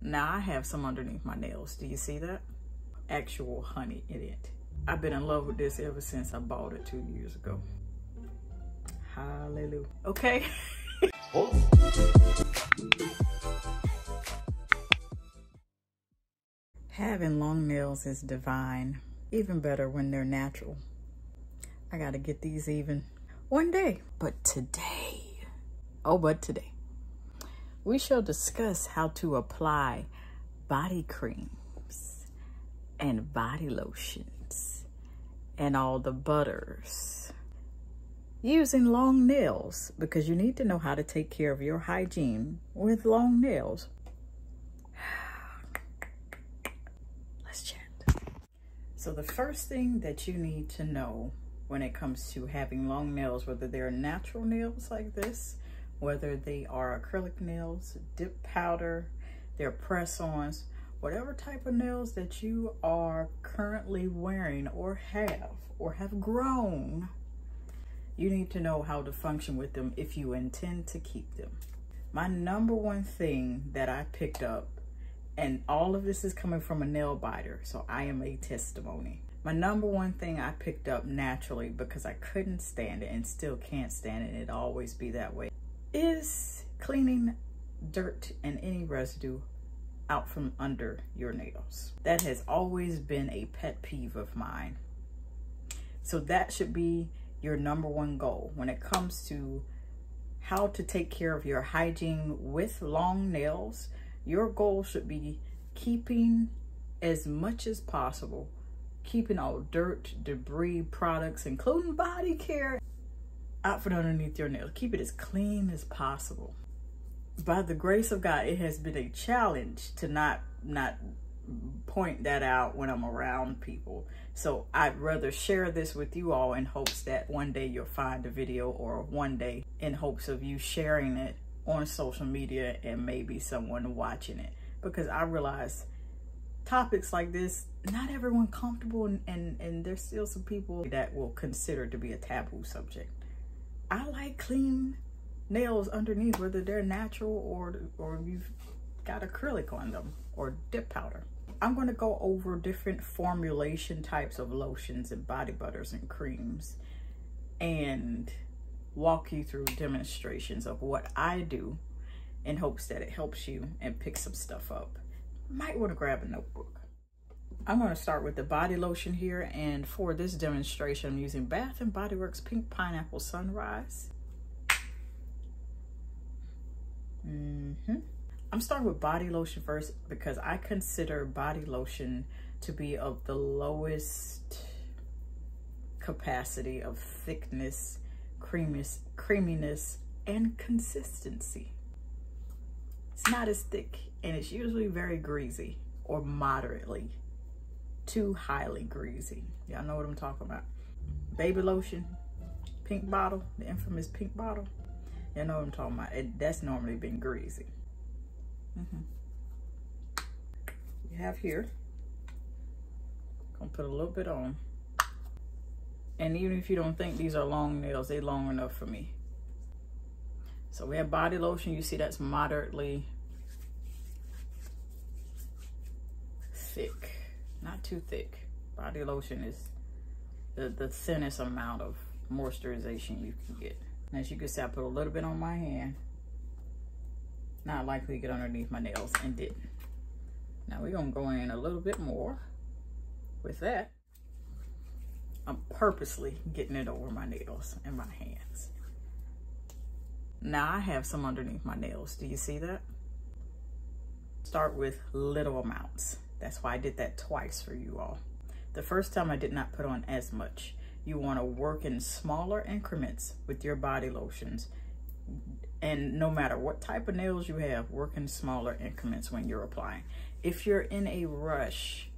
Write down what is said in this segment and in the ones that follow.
Now I have some underneath my nails. Do you see that? Actual honey in it. I've been in love with this ever since I bought it 2 years ago. Hallelujah. Okay. Having long nails is divine. Even better when they're natural. I gotta get these even one day. But today, we shall discuss how to apply body creams and body lotions and all the butters using long nails, because you need to know how to take care of your hygiene with long nails. Let's chat. So the first thing that you need to know when it comes to having long nails, whether they're natural nails like this, whether they are acrylic nails, dip powder, they're press-ons, whatever type of nails that you are currently wearing or have grown, you need to know how to function with them if you intend to keep them. My number one thing that I picked up, and all of this is coming from a nail biter, so I am a testimony. My number one thing I picked up naturally, because I couldn't stand it and still can't stand it, and it'll always be that way, is cleaning dirt and any residue out from under your nails. That has always been a pet peeve of mine. So that should be your number one goal when it comes to how to take care of your hygiene with long nails. Your goal should be keeping as much as possible, keeping all dirt, debris, products, including body care, out from underneath your nails. Keep it as clean as possible. By the grace of God, it has been a challenge to not point that out when I'm around people. So I'd rather share this with you all in hopes that one day you'll find a video, or one day in hopes of you sharing it on social media and maybe someone watching it. Because I realize topics like this, not everyone comfortable, and there's still some people that will consider to be a taboo subject. I like clean nails underneath, whether they're natural or you've got acrylic on them or dip powder. I'm going to go over different formulation types of lotions and body butters and creams and walk you through demonstrations of what I do in hopes that it helps you and pick some stuff up. Might want to grab a notebook. I'm going to start with the body lotion here, and for this demonstration I'm using Bath & Body Works Pink Pineapple Sunrise. I'm starting with body lotion first because I consider body lotion to be of the lowest capacity of thickness, creaminess, and consistency. It's not as thick, and it's usually very greasy or moderately too highly greasy. Y'all know what I'm talking about. Baby lotion, pink bottle, the infamous pink bottle. You know what I'm talking about. That's normally been greasy. You have here, gonna put a little bit on. And even if you don't think these are long nails, they're long enough for me. So we have body lotion. You see that's moderately thick, not too thick. Body lotion is the thinnest amount of moisturization you can get. And as you can see, I put a little bit on my hand. Not likely to get underneath my nails, and didn't. Now we're gonna go in a little bit more with that. I'm purposely getting it over my nails and my hands. Now I have some underneath my nails. Do you see that? Start with little amounts. That's why I did that twice for you all. The first time I did not put on as much. You want to work in smaller increments with your body lotions. And no matter what type of nails you have, work in smaller increments when you're applying. If you're in a rush,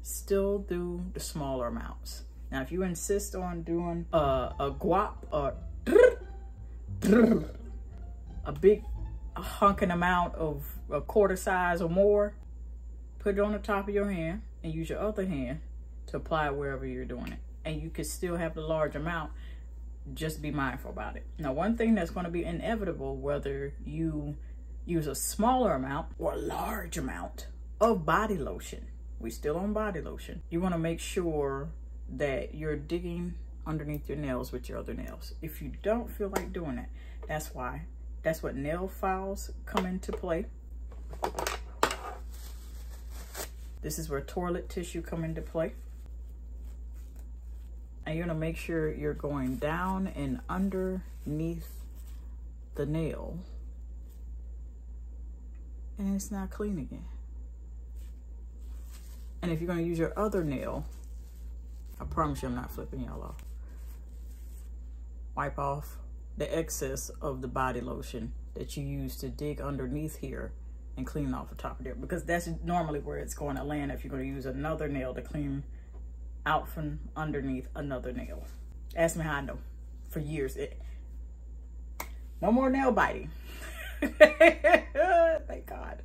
still do the smaller amounts. Now, if you insist on doing a big hunking amount of a quarter size or more, put it on the top of your hand and use your other hand to apply it wherever you're doing it. And you could still have the large amount. Just be mindful about it. Now, one thing that's going to be inevitable, whether you use a smaller amount or a large amount of body lotion. We still on body lotion. You want to make sure that you're digging underneath your nails with your other nails. If you don't feel like doing that, that's why. That's what nail files come into play. This is where toilet tissue come into play. And you're gonna make sure you're going down and underneath the nail. And it's not clean again. And if you're gonna use your other nail, I promise you I'm not flipping y'all off. Wipe off the excess of the body lotion that you use to dig underneath here and clean off the top of there, because that's normally where it's going to land if you're going to use another nail to clean out from underneath another nail. Ask me how I know. For years. No more nail biting. Thank God.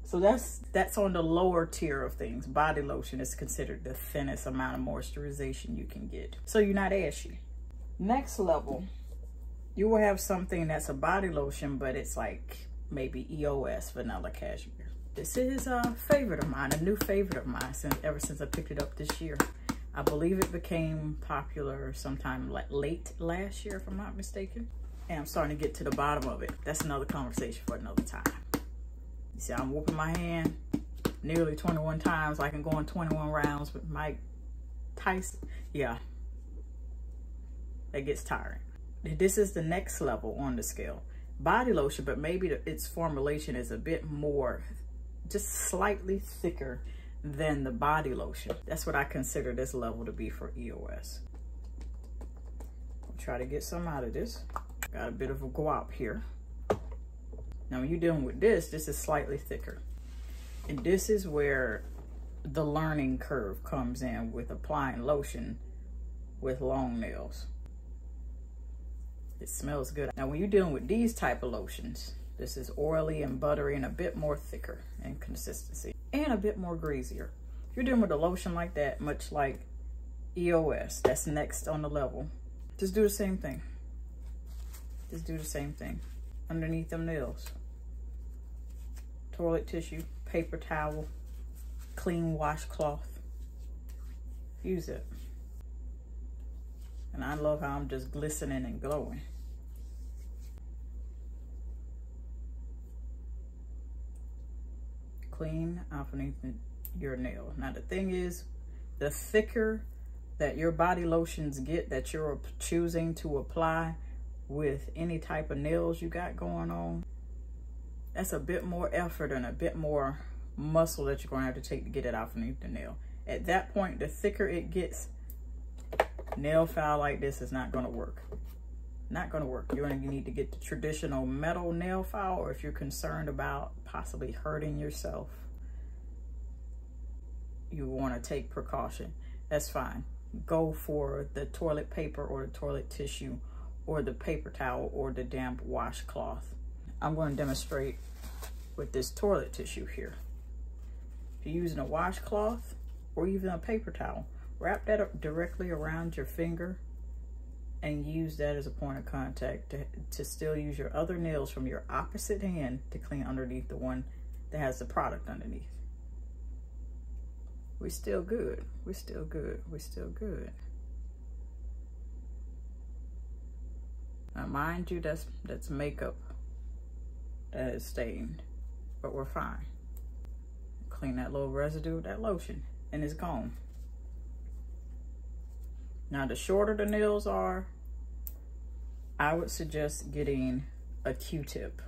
So that's on the lower tier of things. Body lotion is considered the thinnest amount of moisturization you can get, so you're not ashy. Next level, you will have something that's a body lotion, but it's like maybe EOS, vanilla cashmere. This is a favorite of mine, a new favorite of mine ever since I picked it up this year. I believe it became popular sometime like late last year, if I'm not mistaken. And I'm starting to get to the bottom of it. That's another conversation for another time. You see, I'm whooping my hand nearly 21 times. I can go on 21 rounds with Mike Tyson. Yeah, that gets tiring. This is the next level on the scale. Body lotion, but maybe its formulation is a bit more, just slightly thicker than the body lotion. That's what I consider this level to be for EOS. I'll try to get some out of this. Got a bit of a guap here. Now when you're dealing with this is slightly thicker. And this is where the learning curve comes in with applying lotion with long nails. It smells good. Now when you're dealing with these type of lotions, this is oily and buttery and a bit more thicker in consistency and a bit more greasier. If you're dealing with a lotion like that, much like EOS, that's next on the level, just do the same thing. Just do the same thing underneath them nails. Toilet tissue, paper towel, clean washcloth. Use it. And I love how I'm just glistening and glowing. Clean underneath your nail. Now the thing is, the thicker that your body lotions get that you're choosing to apply with any type of nails you got going on, that's a bit more effort and a bit more muscle that you're going to have to take to get it out underneath the nail. At that point, the thicker it gets, nail file like this is not going to work. Not going to work. You're going to need to get the traditional metal nail file, or if you're concerned about possibly hurting yourself, you want to take precaution. That's fine. Go for the toilet paper or the toilet tissue or the paper towel or the damp washcloth. I'm going to demonstrate with this toilet tissue here. If you're using a washcloth or even a paper towel, wrap that up directly around your finger and use that as a point of contact to still use your other nails from your opposite hand to clean underneath the one that has the product underneath. We're still good. We're still good. We're still good. Now mind you, that's makeup that is stained, but we're fine. Clean that little residue of that lotion and it's gone. Now the shorter the nails are, I would suggest getting a Q-tip.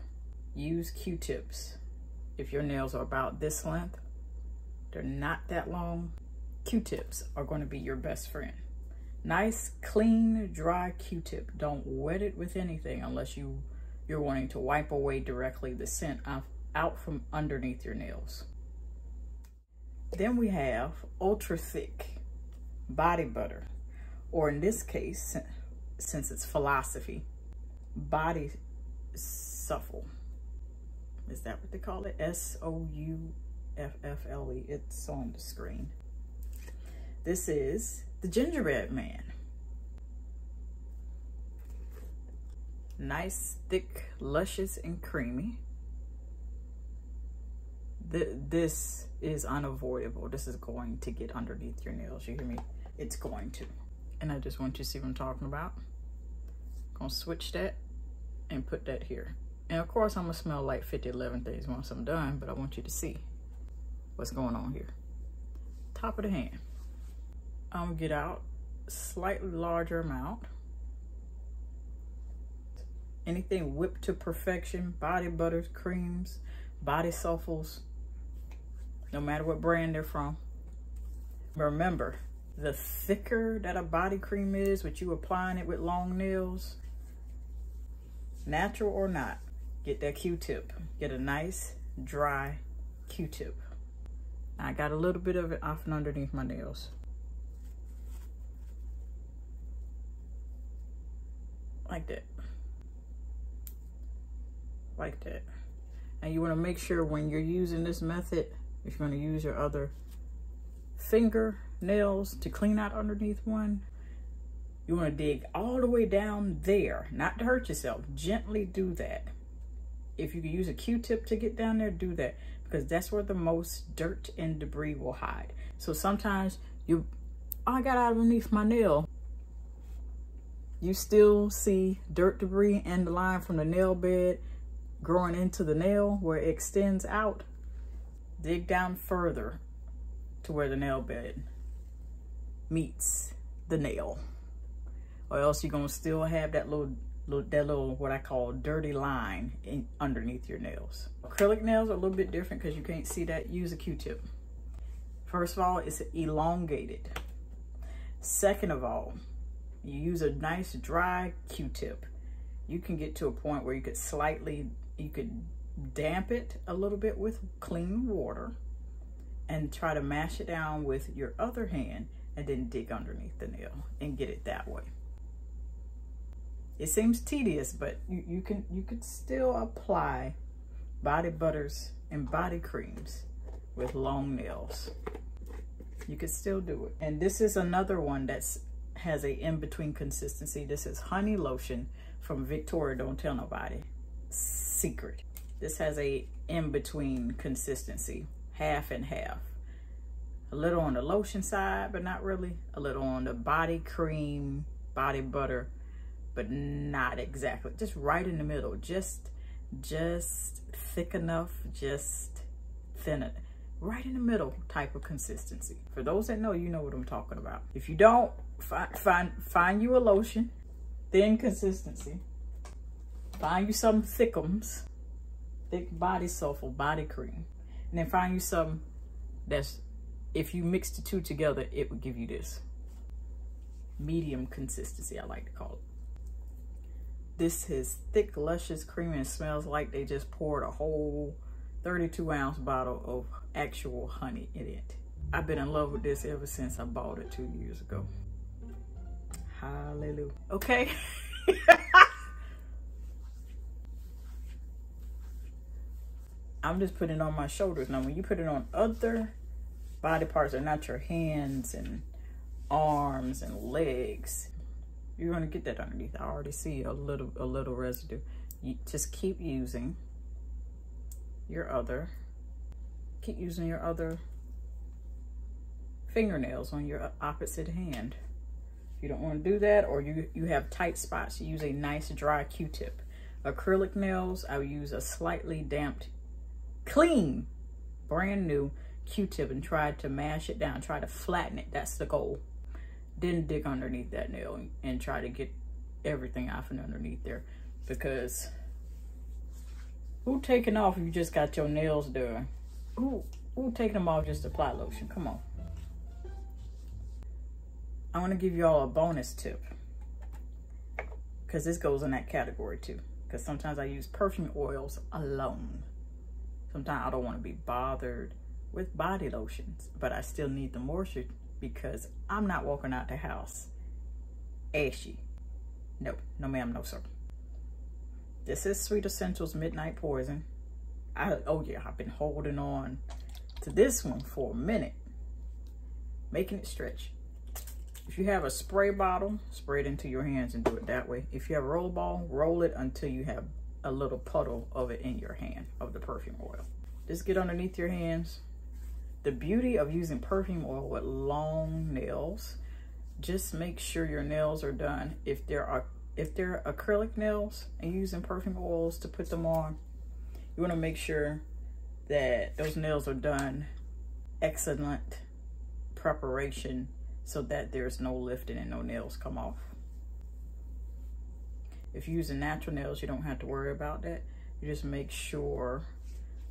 Use Q-tips. If your nails are about this length, they're not that long, Q-tips are going to be your best friend. Nice, clean, dry Q-tip. Don't wet it with anything unless you're wanting to wipe away directly the scent out from underneath your nails. Then we have ultra thick body butter, or in this case, since it's philosophy, body suffle. Is that what they call it? S-O-U-F-F-L-E. It's on the screen. This is the gingerbread man. Nice, thick, luscious, and creamy. This is unavoidable. This is going to get underneath your nails. You hear me? It's going to. And I just want you to see what I'm talking about. Gonna switch that and put that here. And of course, I'm gonna smell like 50-11 things once I'm done, but I want you to see what's going on here. Top of the hand. I'm gonna get out a slightly larger amount. Anything whipped to perfection, body butters, creams, body sulfurs, no matter what brand they're from. Remember, the thicker that a body cream is, with you applying it with long nails, natural or not, get that Q-tip. Get a nice, dry Q-tip. I got a little bit of it off and underneath my nails. Like that. Like that. And you want to make sure when you're using this method, if you're going to use your other finger nails to clean out underneath one, you want to dig all the way down there, not to hurt yourself. Gently do that. If you can use a Q-tip to get down there, do that, because that's where the most dirt and debris will hide. So sometimes I got out underneath my nail. You still see dirt, debris, and the line from the nail bed growing into the nail where it extends out. Dig down further to where the nail bed meets the nail, or else you're gonna still have that little what I call dirty line underneath your nails. Acrylic nails are a little bit different because you can't see that. Use a Q-tip. First of all, it's elongated. Second of all, you use a nice dry Q-tip. You can get to a point where you could damp it a little bit with clean water and try to mash it down with your other hand and then dig underneath the nail and get it that way. It seems tedious, but you could still apply body butters and body creams with long nails. You could still do it. And this is another one that's has a in-between consistency. This is honey lotion from Victoria Don't Tell Nobody Secret. This has a in-between consistency, half and half. A little on the lotion side, but not really. A little on the body cream, body butter, but not exactly. Just right in the middle. Just thick enough, just thin enough. Right in the middle type of consistency. For those that know, you know what I'm talking about. If you don't, find you a lotion, thin consistency. Find you some thickums, thick body sulfur, body cream. And then find you some that's, if you mix the two together, it would give you this medium consistency, I like to call it. This is thick, luscious cream, and it smells like they just poured a whole 32-ounce bottle of actual honey in it. I've been in love with this ever since I bought it 2 years ago. Hallelujah. Okay. I'm just putting it on my shoulders. Now, when you put it on other body parts that are not your hands and arms and legs, you're gonna get that underneath. I already see a little residue. You just keep using your other fingernails on your opposite hand. If you don't want to do that, or you have tight spots, you use a nice dry Q-tip. Acrylic nails, I would use a slightly damped, clean, brand new Q-tip and try to mash it down, try to flatten it. That's the goal. Then dig underneath that nail and try to get everything off and underneath there, because who taking off if you just got your nails done? Who taking them off just to apply lotion? Come on. I want to give you all a bonus tip, because this goes in that category too. Because sometimes I use perfume oils alone. Sometimes I don't want to be bothered with body lotions, but I still need the moisture, because I'm not walking out the house ashy. No ma'am, no sir. This is Sweet Essentials Midnight Poison. Oh yeah, I've been holding on to this one for a minute, making it stretch. If you have a spray bottle, spray it into your hands and do it that way. If you have a roll ball, roll it until you have a little puddle of it in your hand, of the perfume oil. Just get underneath your hands. The beauty of using perfume oil with long nails, just make sure your nails are done. If they're acrylic nails and using perfume oils to put them on, you want to make sure that those nails are done excellent preparation so that there's no lifting and no nails come off. If you're using natural nails, you don't have to worry about that. You just make sure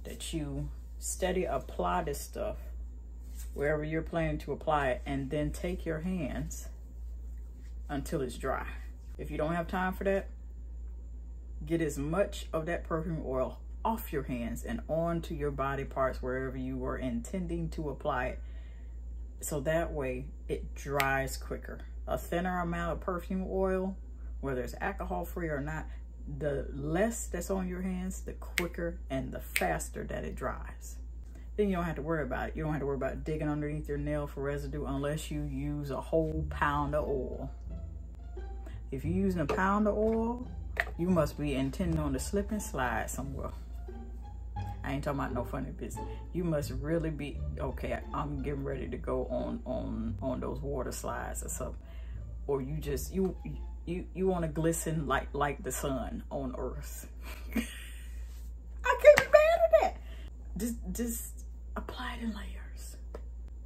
that you steady apply this stuff wherever you're planning to apply it, and then take your hands until it's dry. If you don't have time for that, get as much of that perfume oil off your hands and onto your body parts wherever you were intending to apply it, so that way it dries quicker. A thinner amount of perfume oil, whether it's alcohol free or not, the less that's on your hands, the quicker and the faster that it dries. Then you don't have to worry about it. You don't have to worry about digging underneath your nail for residue unless you use a whole pound of oil. If you're using a pound of oil, you must be intending on to slip and slide somewhere. I ain't talking about no funny business. You must really be, okay, I'm getting ready to go on those water slides or something. Or you just, you want to glisten like the sun on Earth. I can't be mad at that. Just apply it in layers.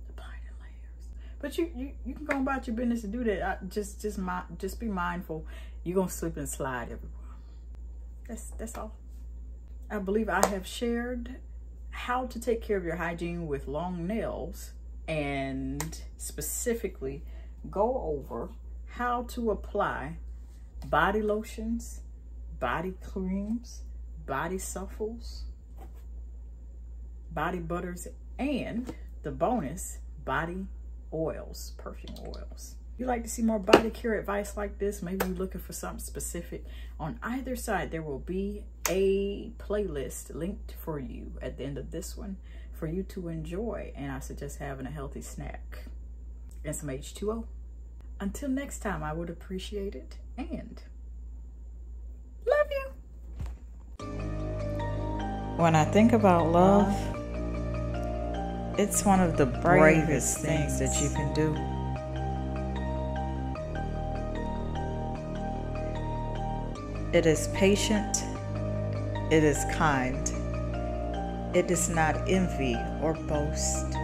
Apply it in layers. But you can go about your business to do that. Just be mindful. You're gonna slip and slide everywhere. That's all. I believe I have shared how to take care of your hygiene with long nails, and specifically go over how to apply body lotions, body creams, body supples, body butters, and the bonus, body oils, perfume oils. If you'd like to see more body care advice like this, maybe you're looking for something specific, on either side there will be a playlist linked for you at the end of this one for you to enjoy, and I suggest having a healthy snack and some H2O. Until next time, I would appreciate it, and love you. When I think about love, it's one of the bravest things that you can do. It is patient, it is kind, it does not envy or boast,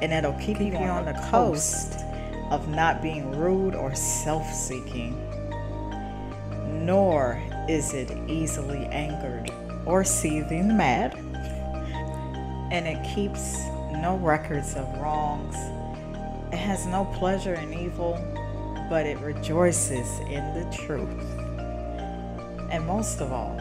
and it'll keep you on the coast of not being rude or self-seeking. Nor is it easily angered or seething mad, and it keeps no records of wrongs. It has no pleasure in evil, but it rejoices in the truth. And most of all,